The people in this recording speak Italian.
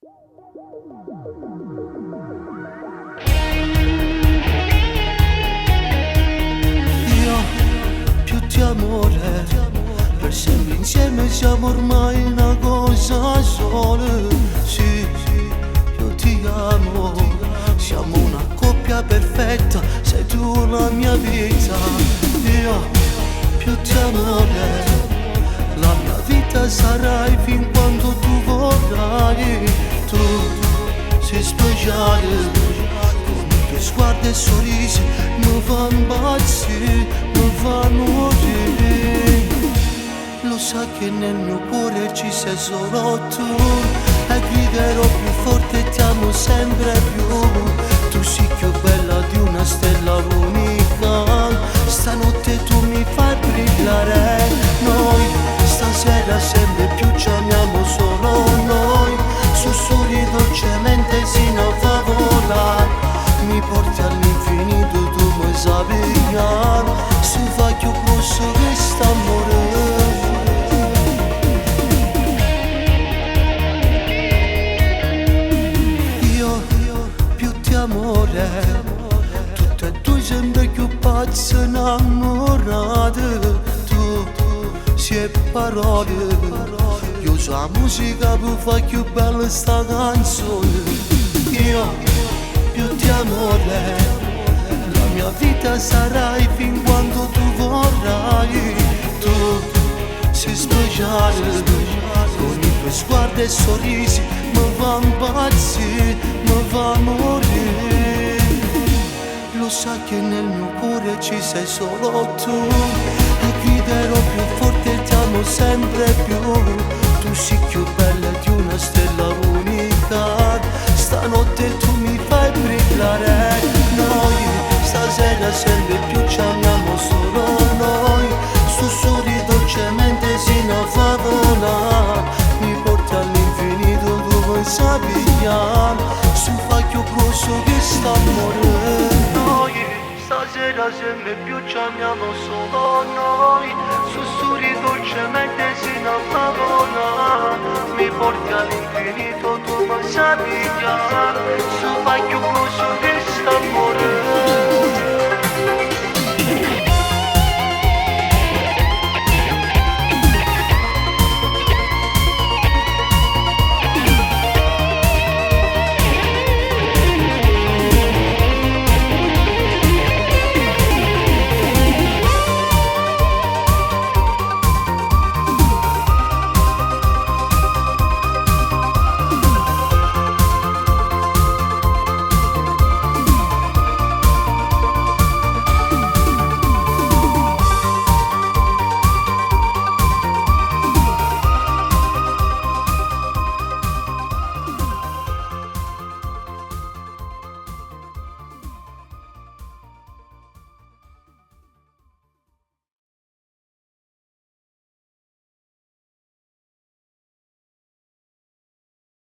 Io più ti amore, per sempre insieme siamo ormai una cosa sola. Sì, io ti amo, siamo una coppia perfetta, sei tu la mia vita. Io più ti amore, la mia vita sarai fin quando tu vorrai. Tu sei speciale, con i tuoi sguardi e sorrisi mi fanno impazzire, mi fanno morire. Lo sai che nel mio cuore ci sei solo tu, e griderò più forte, ti amo sempre più. Tu sei più bella di una stella unica, stanotte tu mi fai brillare. Noi stasera sempre più ci amiamo solo noi, sussurri dolcemente sino a favola. Mi porti all'infinito, tu mi sai pigliare, se fai più grosso questo amore. Amore, tutte e due sempre più pazze innamorate. Tu sei parole, io so la musica per fare più bella sta canzone. Io più ti amore, la mia vita sarai fin quando tu vorrai. Tu sei speciale, con i tuoi sguardi e sorrisi mi fanno impazzire, mi fanno morire. Lo sai che nel mio cuore ci sei solo tu, e griderò più forte, ti amo sempre più. Tu sei più bella di una stella unica, stanotte tu mi fai brillare. Noi stasera sempre più ci amiamo solo noi, sussurri dolcemente sino a favola. Mi porti all'infinito, tu vuoi sapere, su fai più grosso che st'amore. Noi stasera sempre più ci amiamo solo noi, sussurri dolcemente sino a favola. Mi porti all'infinito, tu vuoi sapere, su fai più